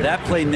That play.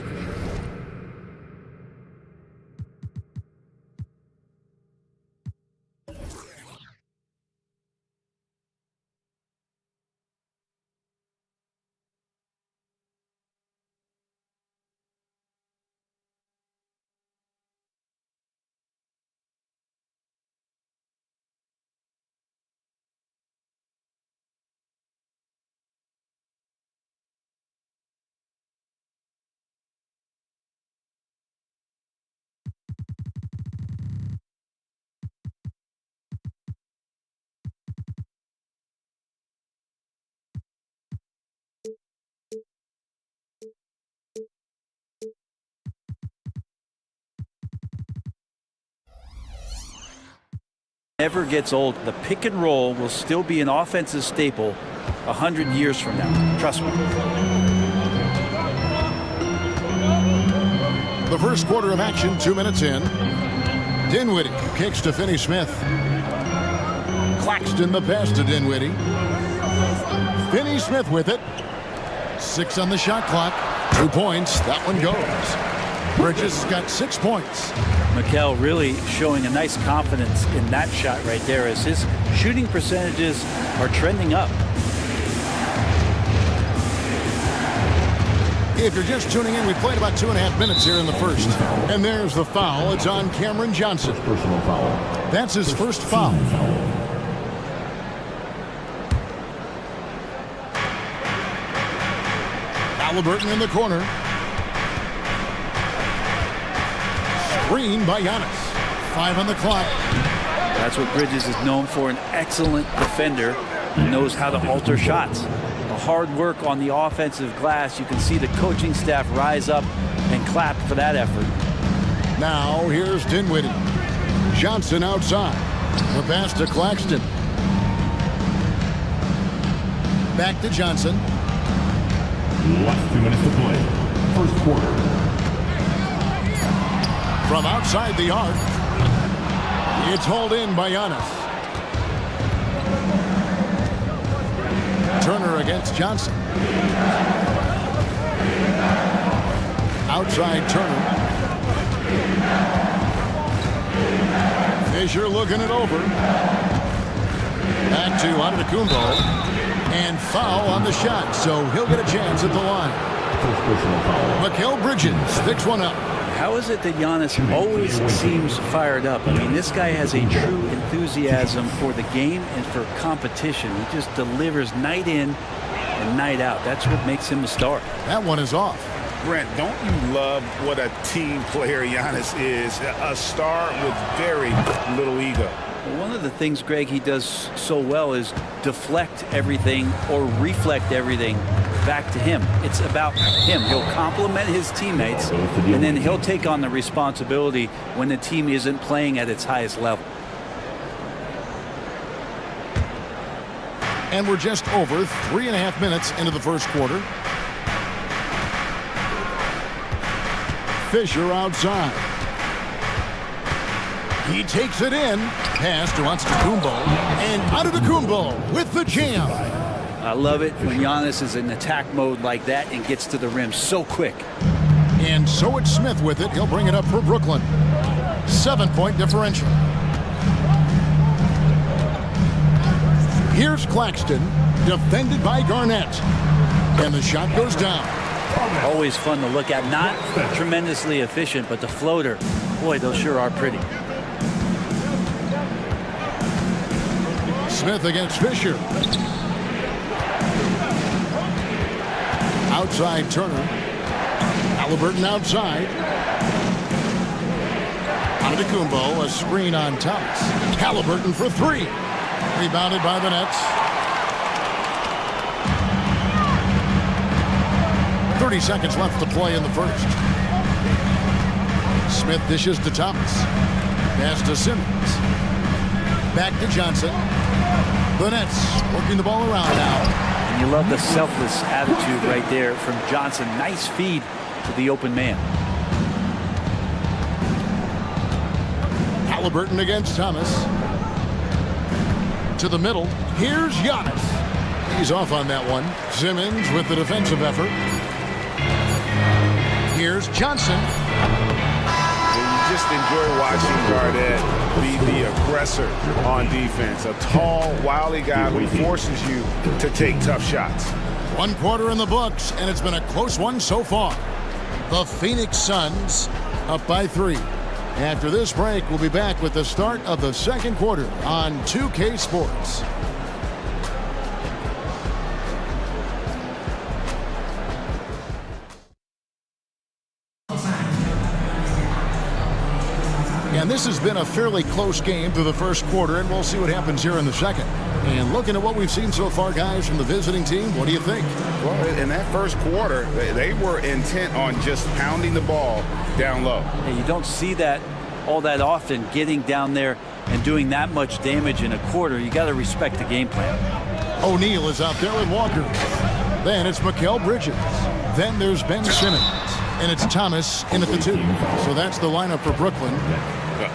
Never gets old. The pick and roll will still be an offensive staple 100 years from now. Trust me. The first quarter of action, 2 minutes in. Dinwiddie kicks to Finney Smith. Claxton the pass to Dinwiddie. Finney Smith with it. 6 on the shot clock. 2 points. That one goes. Bridges has got 6 points. Mikal really showing a nice confidence in that shot right there as his shooting percentages are trending up. If you're just tuning in, we played about 2.5 minutes here in the first. And there's the foul. It's on Cameron Johnson. Personal foul. That's his first foul. Halliburton in the corner. Screen by Giannis. 5 on the clock. That's what Bridges is known for, an excellent defender. He knows how to alter shots. The hard work on the offensive glass. You can see the coaching staff rise up and clap for that effort. Now here's Dinwiddie. Johnson outside. The pass to Claxton. Back to Johnson. Last 2 minutes to play. First quarter. From outside the arc. It's hauled in by Giannis. Turner against Johnson. Outside Turner. Fisher looking it over. Back to Antetokounmpo. And foul on the shot, so he'll get a chance at the line. First personal foul. Mikal Bridges picks one up. How is it that Giannis always seems fired up? I mean, this guy has a true enthusiasm for the game and for competition. He just delivers night in and night out. That's what makes him a star. That one is off. Brent, don't you love what a team player Giannis is? A star with very little ego. One of the things, Greg, he does so well is deflect everything or reflect everything back to him. It's about him. He'll compliment his teammates, and then he'll take on the responsibility when the team isn't playing at its highest level. And we're just over 3.5 minutes into the first quarter. Fisher outside. He takes it in. Pass to Antetokounmpo. And Antetokounmpo with the jam. I love it when Giannis is in attack mode like that and gets to the rim so quick. And so it's Smith with it. He'll bring it up for Brooklyn. 7-point differential. Here's Claxton, defended by Garnett. And the shot goes down. Always fun to look at. Not tremendously efficient, but the floater, boy, those sure are pretty. Smith against Fisher. Outside Turner. Halliburton outside. Antetokounmpo, a screen on Thomas. Halliburton for 3. Rebounded by the Nets. 30 seconds left to play in the first. Smith dishes to Thomas. Pass to Simmons. Back to Johnson. The Nets working the ball around now. And you love the selfless attitude right there from Johnson. Nice feed to the open man. Halliburton against Thomas. To the middle. Here's Giannis. He's off on that one. Simmons with the defensive effort. Here's Johnson. You just enjoy watching Garnett be the aggressor on defense. A tall, wily guy who forces you to take tough shots. 1 quarter in the books, and it's been a close one so far. The Phoenix Suns up by 3. After this break, we'll be back with the start of the second quarter on 2K Sports. And this has been a fairly close game through the first quarter, and we'll see what happens here in the second. And looking at what we've seen so far, guys, from the visiting team, what do you think? Well, in that first quarter, they were intent on just pounding the ball down low. Hey, you don't see that all that often, getting down there and doing that much damage in a quarter. You got to respect the game plan. O'Neal is out there with Walker. Then it's Mikal Bridges. Then there's Ben Simmons. And it's Thomas in at the 2. So that's the lineup for Brooklyn.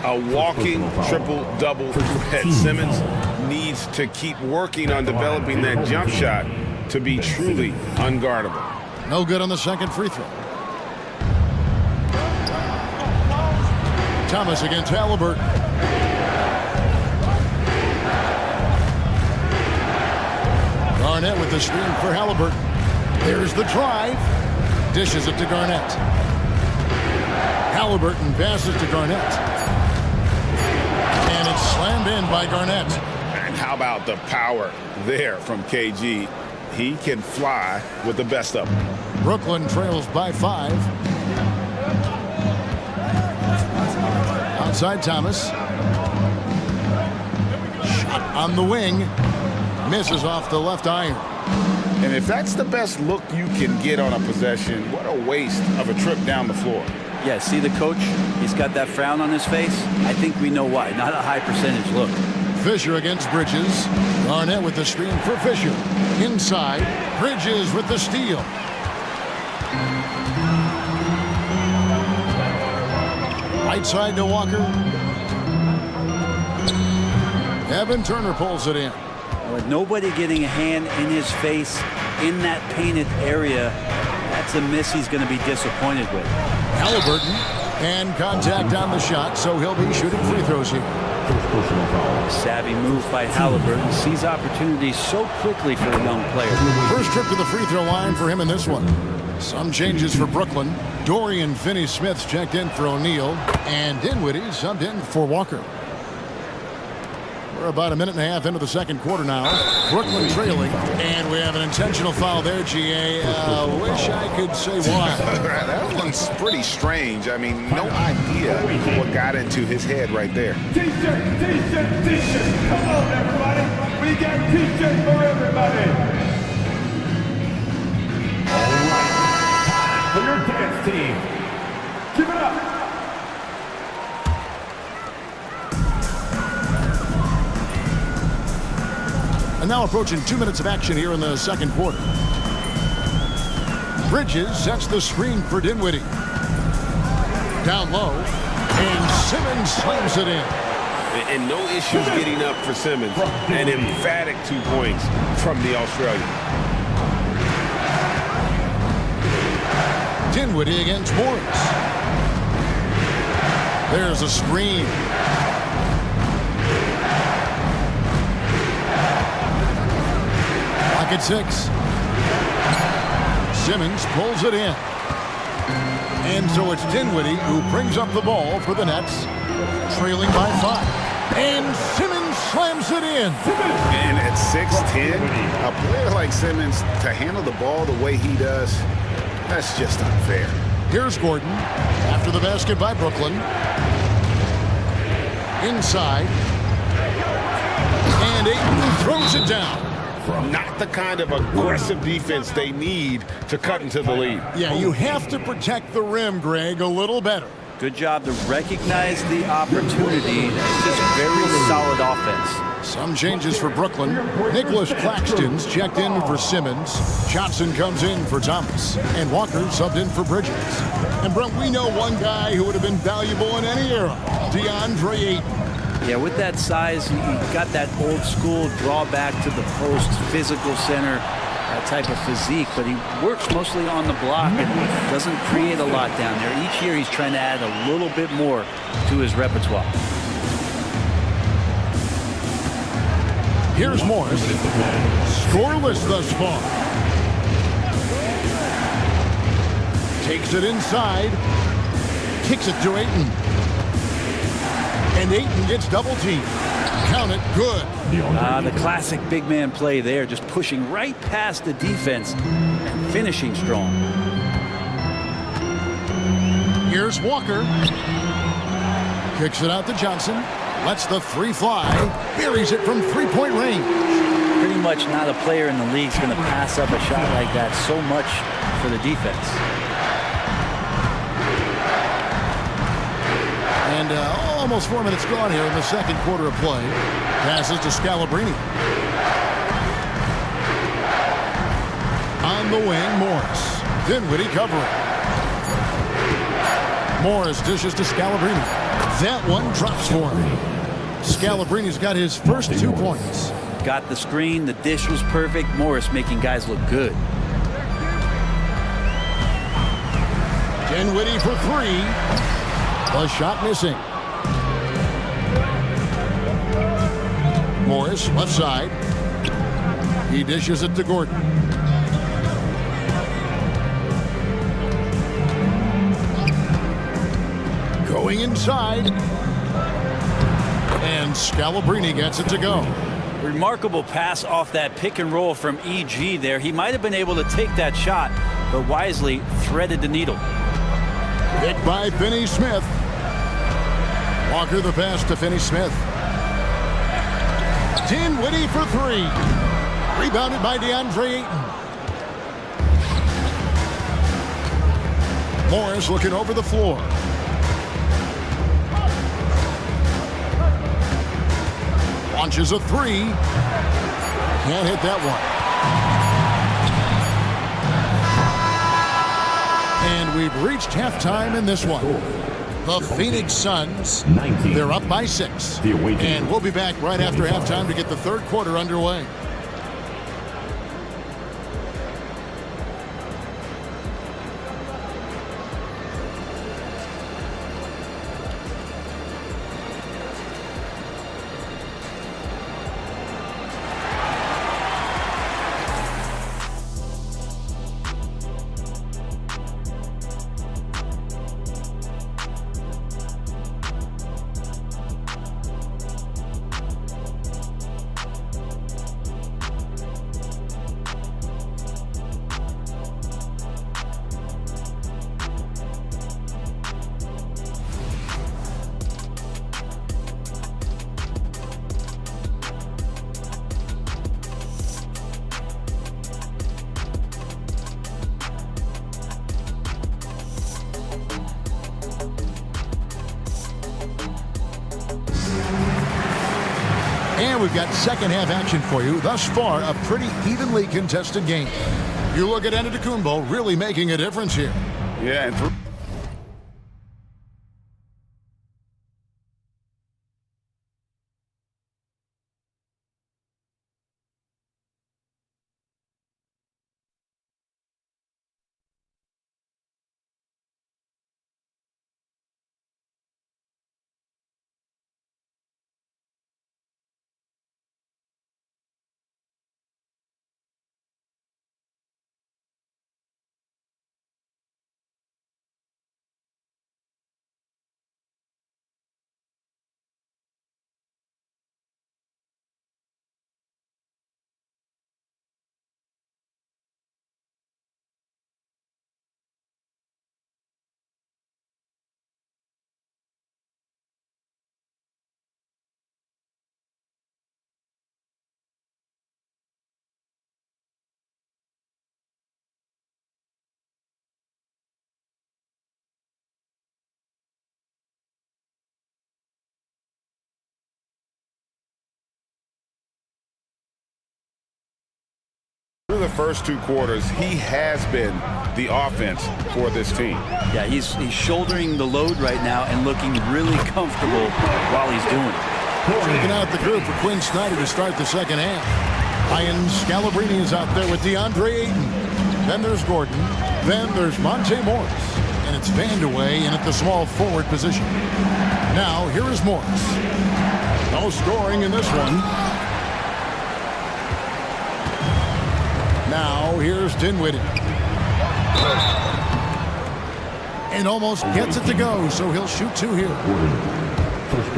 A walking triple-double threat. Simmons needs to keep working on developing that jump shot to be truly unguardable. No good on the second free throw. Thomas against Halliburton. Garnett with the screen for Halliburton. There's the drive. Dishes it to Garnett. Halliburton passes to Garnett. And it's slammed in by Garnett. And how about the power there from KG? He can fly with the best of them. Brooklyn trails by 5. Outside Thomas. Shot on the wing. Misses off the left iron. And if that's the best look you can get on a possession, what a waste of a trip down the floor. Yeah, see the coach? He's got that frown on his face. I think we know why. Not a high percentage look. Fisher against Bridges. Garnett with the screen for Fisher. Inside. Bridges with the steal. Right side to Walker. Evan Turner pulls it in. With nobody getting a hand in his face in that painted area, that's a miss he's going to be disappointed with. Halliburton, and contact on the shot, so he'll be shooting free throws here. Savvy move by Halliburton. Sees opportunities so quickly for a young player. First trip to the free throw line for him in this one. Some changes for Brooklyn. Dorian Finney-Smith's checked in for O'Neal, and Dinwiddie subbed in for Walker. We're about a minute and a half into the second quarter now. Brooklyn trailing, and we have an intentional foul there, GA. Wish I could say why. That one's pretty strange. I mean, no idea what got into his head right there. T-shirt. Come on, everybody. We got T-shirts for everybody. All right. For your dance team. Give it up. And now approaching 2 minutes of action here in the second quarter. Bridges sets the screen for Dinwiddie. Down low, and Simmons slams it in. And no issues getting up for Simmons. An emphatic 2 points from the Australian. Dinwiddie against Morris. There's a screen. At 6. Simmons pulls it in. And so it's Dinwiddie who brings up the ball for the Nets, trailing by 5. And Simmons slams it in. And at 6'10", a player like Simmons, to handle the ball the way he does, that's just unfair. Here's Gordon after the basket by Brooklyn. Inside. And Ayton throws it down. Not the kind of aggressive defense they need to cut into the lead. Yeah, you have to protect the rim, Greg, a little better. Good job to recognize the opportunity. It's just very solid offense. Some changes for Brooklyn. Nicholas Claxton's checked in for Simmons. Johnson comes in for Thomas. And Walker subbed in for Bridges. And Brent, we know one guy who would have been valuable in any era, DeAndre Ayton. Yeah, with that size, you got that old school drawback to the post, physical center type of physique, but he works mostly on the block and doesn't create a lot down there. Each year he's trying to add a little bit more to his repertoire. Here's Morris. Scoreless thus far. Takes it inside. Kicks it to Ayton. And Ayton gets double teamed. Count it, good. The classic big man play there, just pushing right past the defense and finishing strong. Here's Walker. Kicks it out to Johnson. Lets the three fly. Buries it from three-point range. Pretty much not a player in the league is going to pass up a shot like that so much for the defense. And almost 4 minutes gone here in the second quarter of play. Passes to Scalabrine. On the wing, Morris. Dinwiddie covering. Morris dishes to Scalabrine. That one drops for him. Scalabrine's got his first 2 points. Got the screen. The dish was perfect. Morris making guys look good. Dinwiddie for three. The shot missing. Morris, left side. He dishes it to Gordon. Going inside. And Scalabrine gets it to go. Remarkable pass off that pick and roll from EG there. He might have been able to take that shot, but wisely threaded the needle. Picked by Finney-Smith. Walker the pass to Finney-Smith. Dinwiddie for three. Rebounded by DeAndre Ayton. Morris looking over the floor. Launches a three. Can't hit that one. And we've reached halftime in this one. The Phoenix Suns, they're up by 6. And we'll be back right after halftime to get the third quarter underway. And we've got second half action for you. Thus far, a pretty evenly contested game. You look at Antetokounmpo really making a difference here. Yeah, and first 2 quarters, he has been the offense for this team. Yeah, he's shouldering the load right now and looking really comfortable while he's doing it. Checking out the group for Quinn Snyder to start the second half. Ian Scalabrine is out there with DeAndre Ayton. Then there's Gordon. Then there's Monte Morris. And it's Vandeweghe in at the small forward position. Now, here is Morris. No scoring in this one. Now, here's Dinwiddie. And almost gets it to go, so he'll shoot 2 here.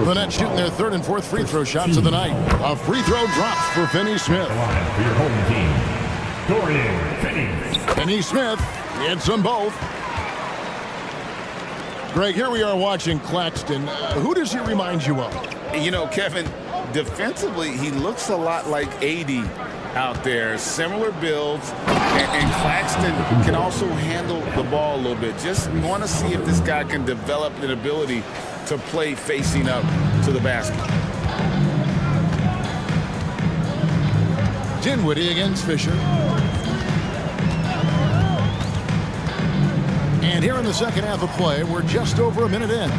The Nets shooting their 3rd and 4th free throw shots of the night. A free throw drops for Finney Smith. For your home team, Dorian Finney. Finney Smith hits them both. Greg, here we are watching Claxton. Who does he remind you of? You know, Kevin, defensively, he looks a lot like AD out there. Similar builds, and Claxton can also handle the ball a little bit. Just want to see if this guy can develop an ability to play facing up to the basket. Dinwiddie against Fisher. And here in the second half of play, we're just over a minute in.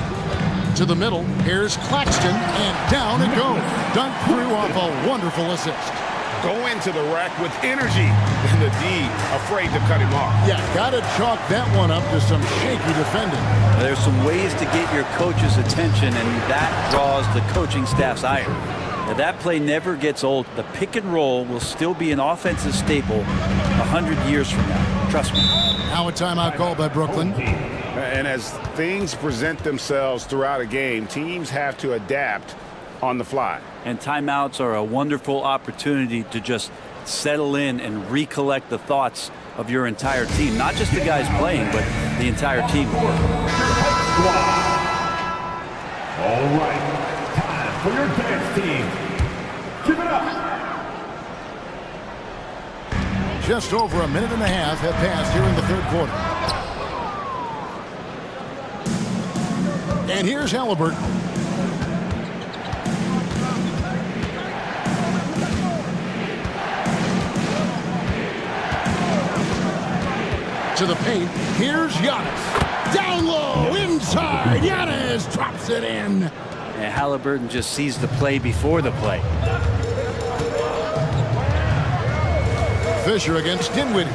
To the middle, here's Claxton, and down it goes. Dunked through off a wonderful assist. Go into the rack with energy, and the D afraid to cut him off. Yeah, got to chalk that one up to some shaky defending. There's some ways to get your coach's attention, and that draws the coaching staff's ire. Now, that play never gets old. The pick and roll will still be an offensive staple 100 years from now. Trust me. Now a timeout call by Brooklyn. And as things present themselves throughout a game, teams have to adapt on the fly. And timeouts are a wonderful opportunity to just settle in and recollect the thoughts of your entire team. Not just the guys playing, but the entire team. All right, time for your dance team. Give it up. Just over a minute and a half have passed here in the 3rd quarter. And here's Halliburton. To the paint. Here's Giannis. Down low, inside. Giannis drops it in. And Halliburton just sees the play before the play. Fisher against Dinwiddie.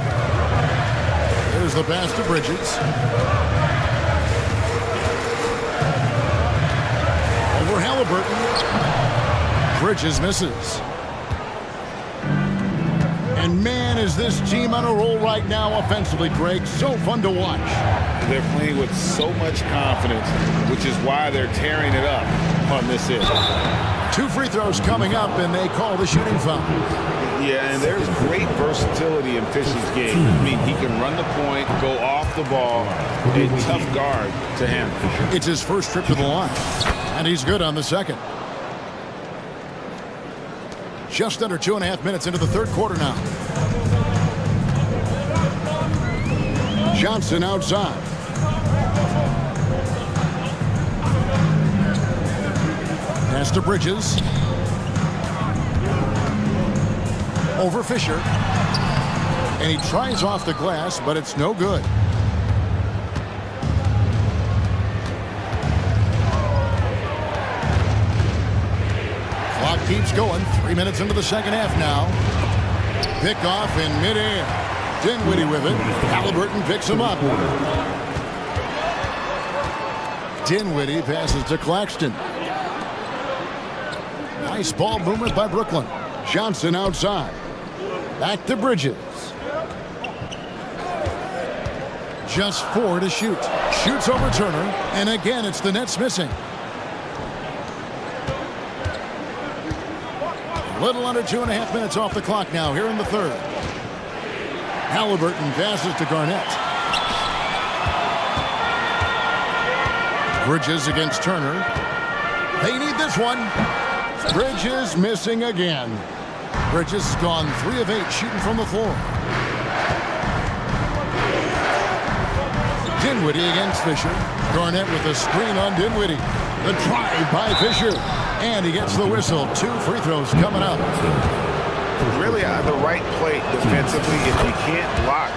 There's the pass to Bridges. Over Halliburton. Bridges misses. And man, is this team on a roll right now offensively, Greg. So fun to watch. They're playing with so much confidence, which is why they're tearing it up on this end. 2 free throws coming up, and they call the shooting foul. Yeah, and there's great versatility in Fisher's game. I mean, he can run the point, go off the ball, a tough guard to handle. It's his first trip to the line, and he's good on the second. Just under 2.5 minutes into the 3rd quarter now. Johnson outside. Pass to Bridges. Over Fisher. And he tries off the glass, but it's no good. Clock keeps going. 3 minutes into the second half now. Pick off in midair. Dinwiddie with it. Halliburton picks him up. Dinwiddie passes to Claxton. Nice ball movement by Brooklyn. Johnson outside. Back to Bridges. Just 4 to shoot. Shoots over Turner. And again, it's the Nets missing. Little under 2.5 minutes off the clock now here in the 3rd. Halliburton passes to Garnett. Bridges against Turner. They need this one. Bridges missing again. Bridges has gone 3 of 8 shooting from the floor. Dinwiddie against Fisher. Garnett with a screen on Dinwiddie. The drive by Fisher. And he gets the whistle. 2 free throws coming up. really the right play defensively. If you can't block,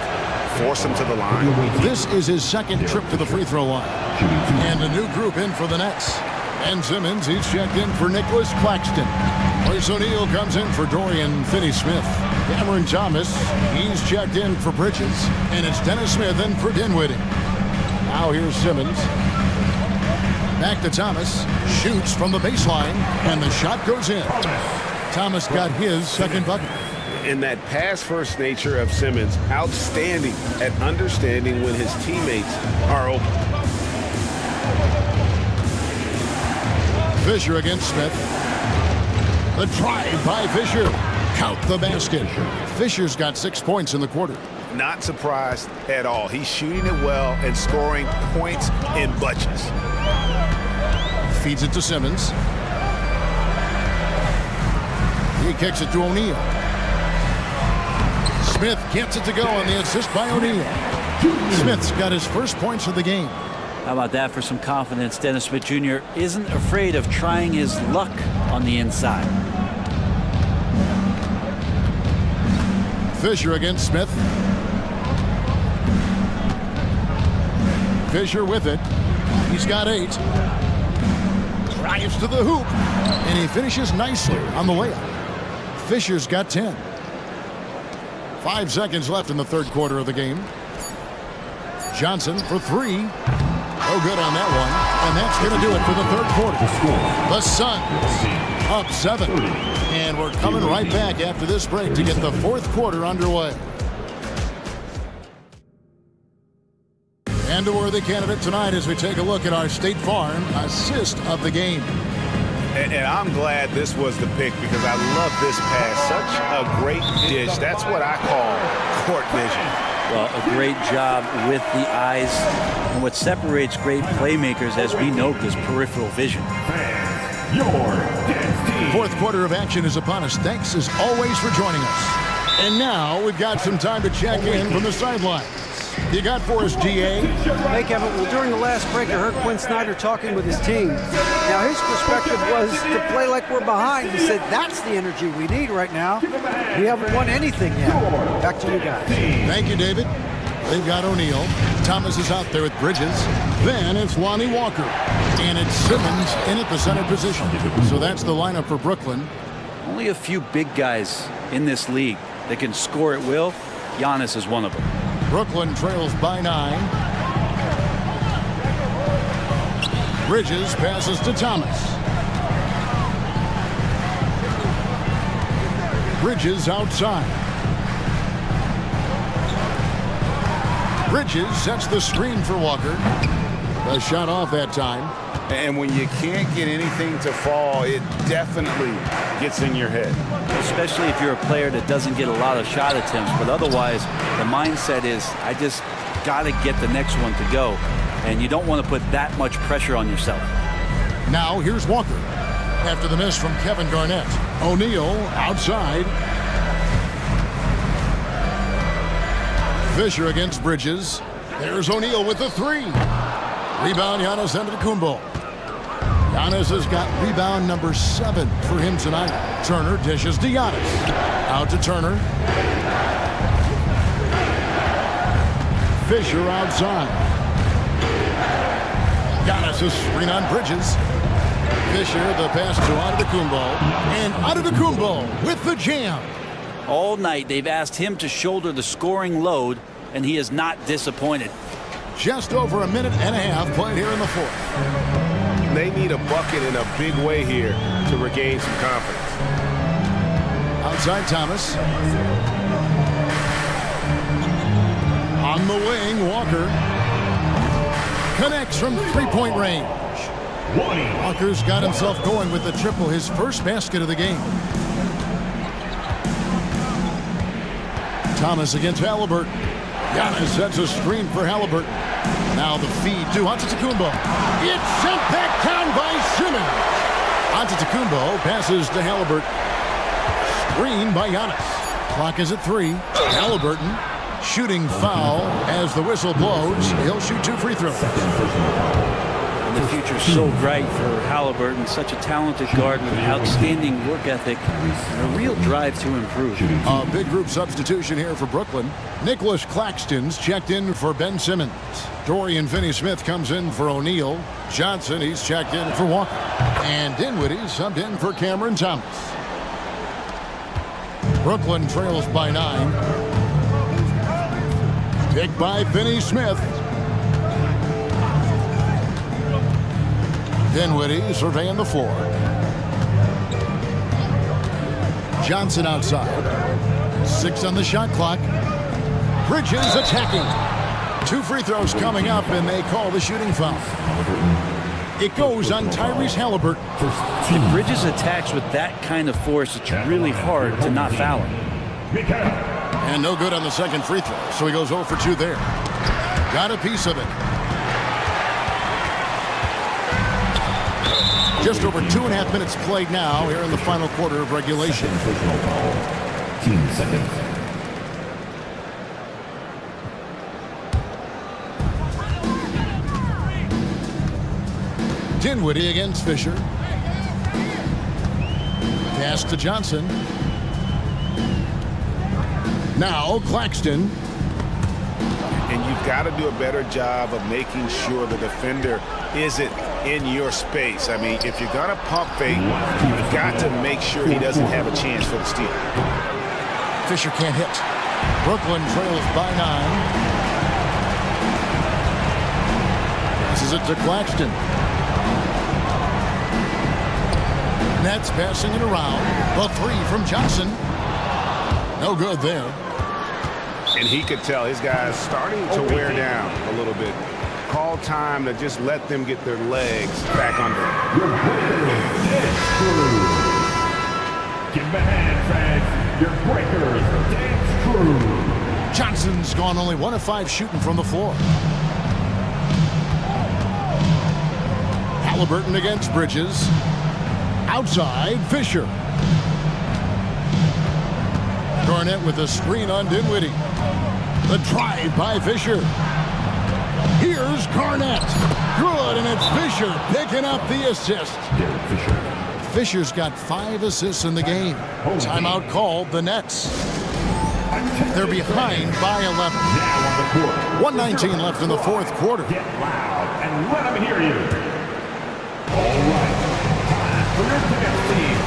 force him to the line. This is his second trip to the free throw line. And a new group in for the Nets. Ben Simmons, he's checked in for Nicholas Claxton. Royce O'Neal comes in for Dorian Finney-Smith. Cameron Thomas, he's checked in for Bridges. And it's Dennis Smith in for Dinwiddie. Now here's Simmons. Back to Thomas. Shoots from the baseline. And the shot goes in. Thomas got his second bucket. And that pass-first nature of Simmons, outstanding at understanding when his teammates are open. Fisher against Smith. The drive by Fisher. Count the basket. Fisher's got 6 points in the quarter. Not surprised at all. He's shooting it well and scoring points in bunches. Feeds it to Simmons. He kicks it to O'Neal. Smith gets it to go on the assist by O'Neal. Smith's got his first points of the game. How about that for some confidence? Dennis Smith Jr. isn't afraid of trying his luck on the inside. Fisher against Smith. Fisher with it. He's got 8. Drives to the hoop. And he finishes nicely on the layup. Fisher's got 10. 5 seconds left in the third quarter of the game. Johnson for 3. No good on that one. And that's going to do it for the third quarter. The Suns up 7. And we're coming right back after this break to get the fourth quarter underway. And a worthy candidate tonight as we take a look at our State Farm assist of the game. And I'm glad this was the pick because I love this pass. Such a great dish. That's what I call court vision. Well, a great job with the eyes. And what separates great playmakers, as we know, is peripheral vision. Fourth quarter of action is upon us. Thanks as always for joining us. And now we've got some time to check in from the sideline. You got for us, GA? Hey, Kevin. Well, during the last break, I heard Quinn Snyder talking with his team. Now, his perspective was to play like we're behind. He said that's the energy we need right now. We haven't won anything yet. Back to you guys. Thank you, David. They've got O'Neal. Thomas is out there with Bridges. Then it's Lonnie Walker. And it's Simmons in at the center position. So that's the lineup for Brooklyn. Only a few big guys in this league that can score at will. Giannis is one of them. Brooklyn trails by 9. Bridges passes to Thomas. Bridges outside. Bridges sets the screen for Walker. A shot off that time. And when you can't get anything to fall, it definitely gets in your head. Especially if you're a player that doesn't get a lot of shot attempts. But otherwise, the mindset is, I just got to get the next one to go. And you don't want to put that much pressure on yourself. Now here's Walker. After the miss from Kevin Garnett. O'Neal outside. Fisher against Bridges. There's O'Neal with the 3. Rebound, Giannis Antetokounmpo. Giannis has got rebound number 7 for him tonight. Turner dishes to Giannis. Out to Turner. Fisher outside. Giannis a screen on Bridges. Fisher the pass to Antetokounmpo. And Antetokounmpo with the jam. All night they've asked him to shoulder the scoring load, and he is not disappointed. Just over a minute and a half played here in the fourth. They need a bucket in a big way here to regain some confidence. Outside Thomas. On the wing, Walker. Connects from three-point range. Walker's got himself going with the triple, his first basket of the game. Thomas against Halliburton. Giannis sets a screen for Halliburton. Now the feed to Antetokounmpo. It's sent back down by Simmons. Antetokounmpo passes to Halliburton. Screen by Giannis. Clock is at 3. Halliburton shooting foul as the whistle blows. He'll shoot 2 free throws. And the future's so bright for Halliburton. Such a talented guard with outstanding work ethic and a real drive to improve. A big group substitution here for Brooklyn. Nicholas Claxton's checked in for Ben Simmons. Dorian Finney-Smith comes in for O'Neal. Johnson, he's checked in for Walker. And Dinwiddie subbed in for Cameron Thomas. Brooklyn trails by 9. Picked by Finney-Smith. Dinwiddie surveying the floor. Johnson outside. 6 on the shot clock. Bridges attacking. 2 free throws coming up, and they call the shooting foul. It goes on Tyrese Halliburton. If Bridges attacks with that kind of force, it's really hard to not foul him. And no good on the second free throw, so he goes 0 for 2 there. Got a piece of it. Just over 2.5 minutes played now here in the final quarter of regulation. Team seconds. Dinwiddie against Fisher. Pass to Johnson. Now Claxton. And you've got to do a better job of making sure the defender isn't in your space. I mean, if you're going to pump fake, you've got to make sure he doesn't have a chance for the steal. Fisher can't hit. Brooklyn trails by 9. Passes it to Claxton. Nets passing it around. The 3 from Johnson. No good there. And he could tell his guys starting to wear down a little bit. Call time to just let them get their legs back under them. Give him a hand, fans. Your breakers, dance crew. Johnson's gone only 1 of 5 shooting from the floor. Halliburton against Bridges. Outside, Fisher. Garnett with a screen on Dinwiddie. The drive by Fisher. Here's Garnett. Good, and it's Fisher picking up the assist. Derek Fisher. Fisher's got 5 assists in the game. Timeout called the Nets. They're behind by 11. Now on the court. 1:19 left in the fourth quarter. Get loud and let them hear you. All right. Time for your dance team.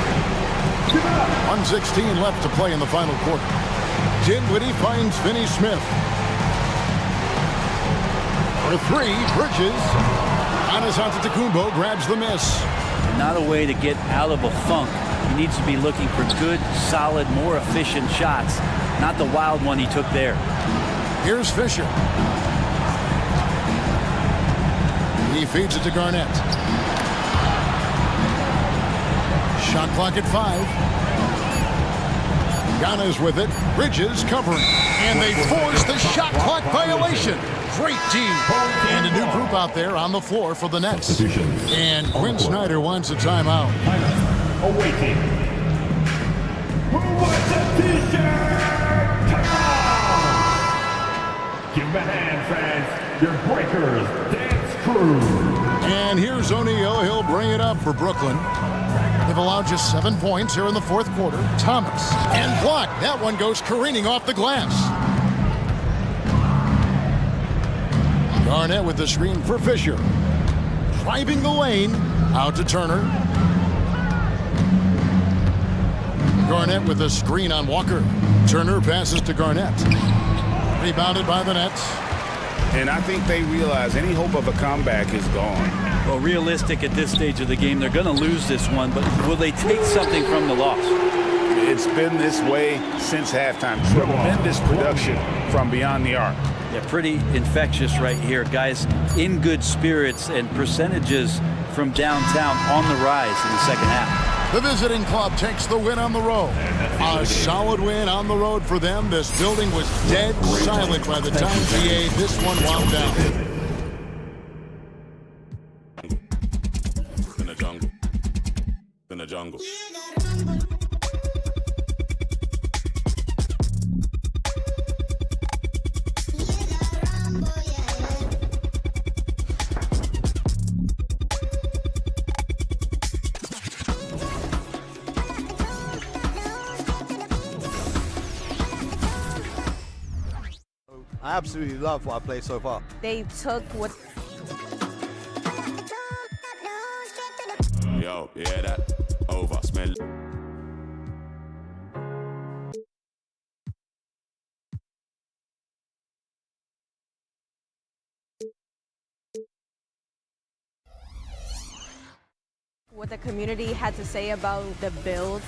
Give it up. 1:16 left to play in the final quarter. Dinwiddie finds Finney-Smith. For 3, Bridges. Giannis Antetokounmpo grabs the miss. Not a way to get out of a funk. He needs to be looking for good, solid, more efficient shots, not the wild one he took there. Here's Fisher. He feeds it to Garnett. Shot clock at 5. Giannis with it. Bridges covering. And they force the shot clock violation. Great D. And a new group out there on the floor for the Nets. And Quinn Snyder wants a timeout. Awaiting. Who wants a t-shirt? Give him a hand, fans. Your breakers, dance crew. And here's O'Neal. He'll bring it up for Brooklyn. They've allowed just 7 points here in the fourth quarter. Thomas. And blocked. That one goes careening off the glass. Garnett with the screen for Fisher. Driving the lane. Out to Turner. Garnett with the screen on Walker. Turner passes to Garnett. Rebounded by the Nets. And I think they realize any hope of a comeback is gone. Well, realistic at this stage of the game, they're going to lose this one, but will they take something from the loss? It's been this way since halftime. Tremendous production from beyond the arc. Yeah, pretty infectious right here. Guys in good spirits and percentages from downtown on the rise in the second half. The visiting club takes the win on the road. A solid win on the road for them. This building was dead silent by the time GA this one wound down. In the jungle. In the jungle. I absolutely love what I played so far. They took what Yo, yeah, that over. Smell. the community had to say about the build.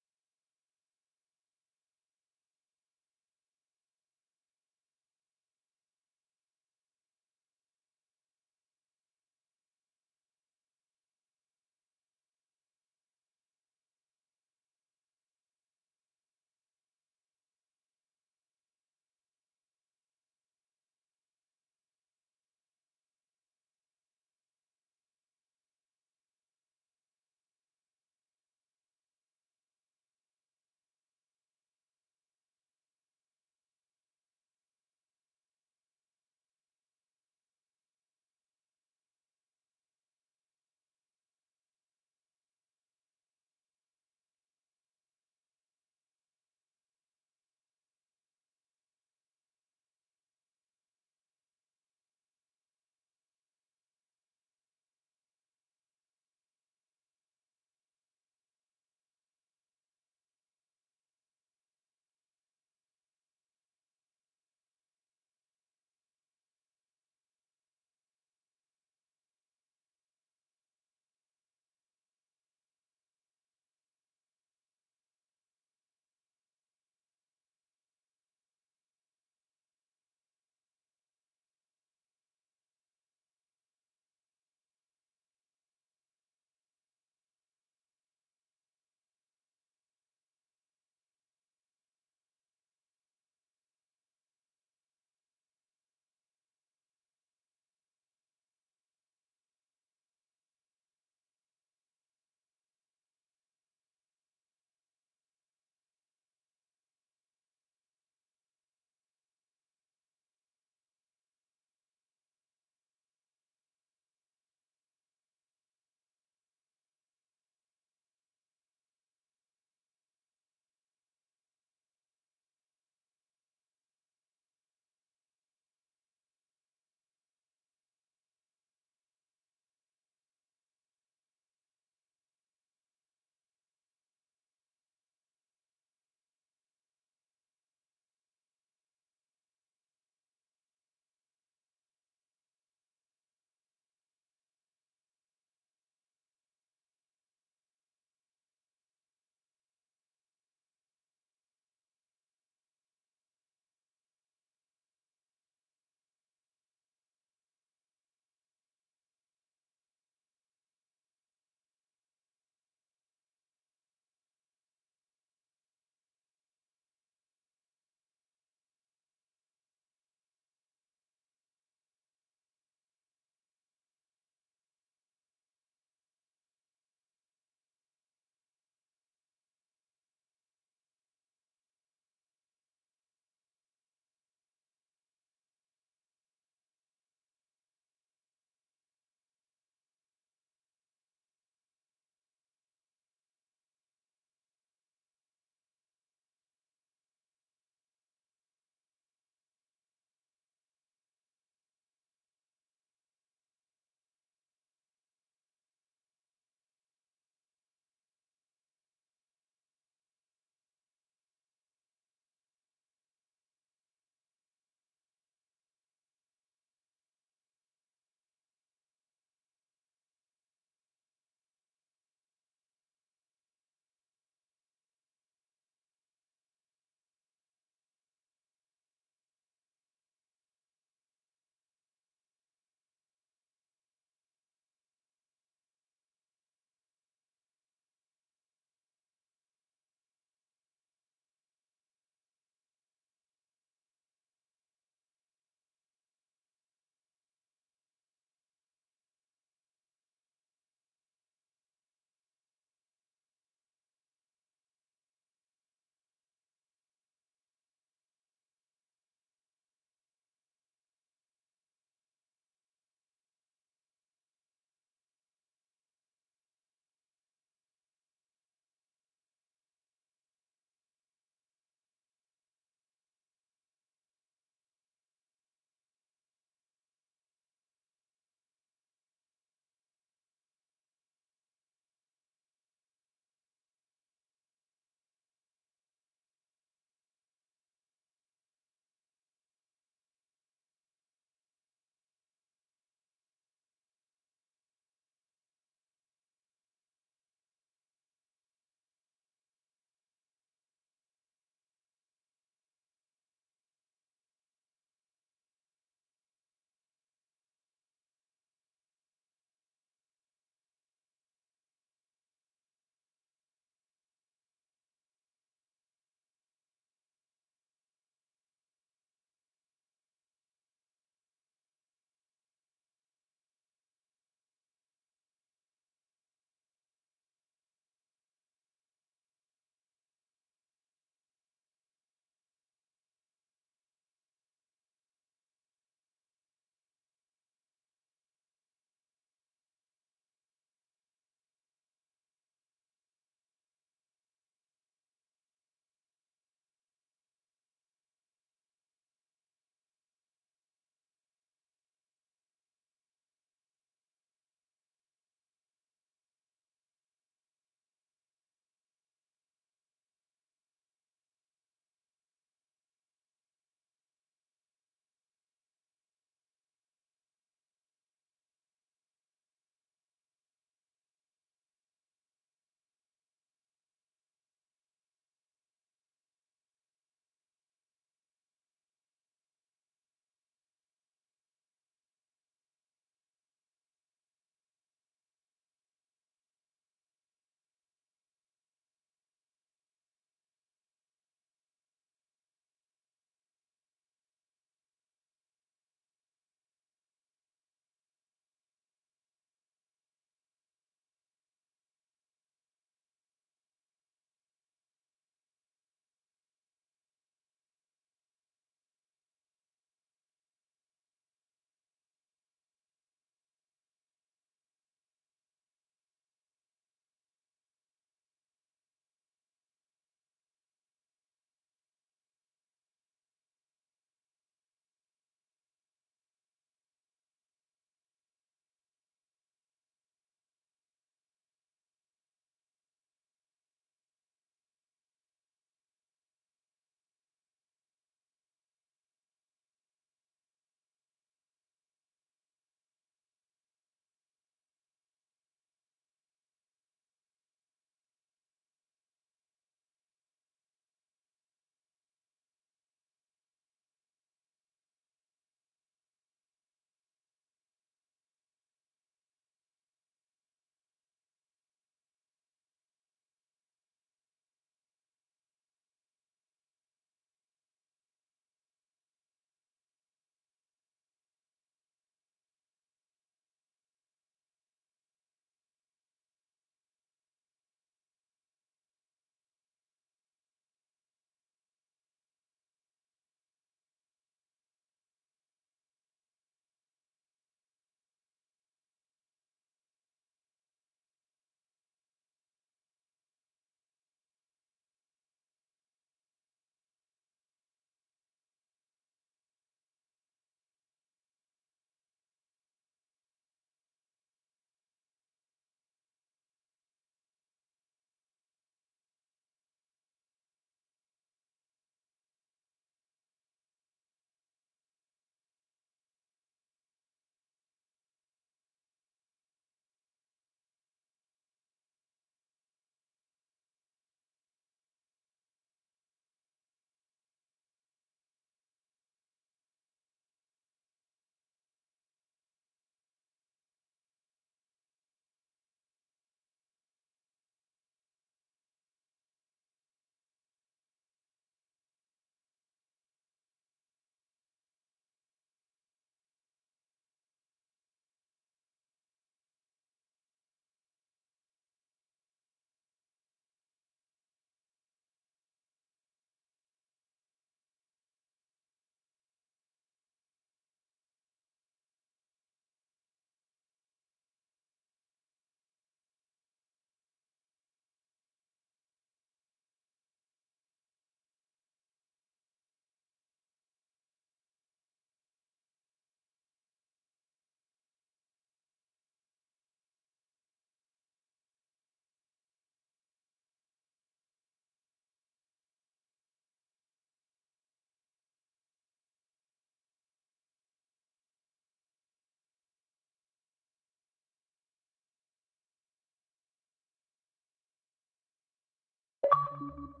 you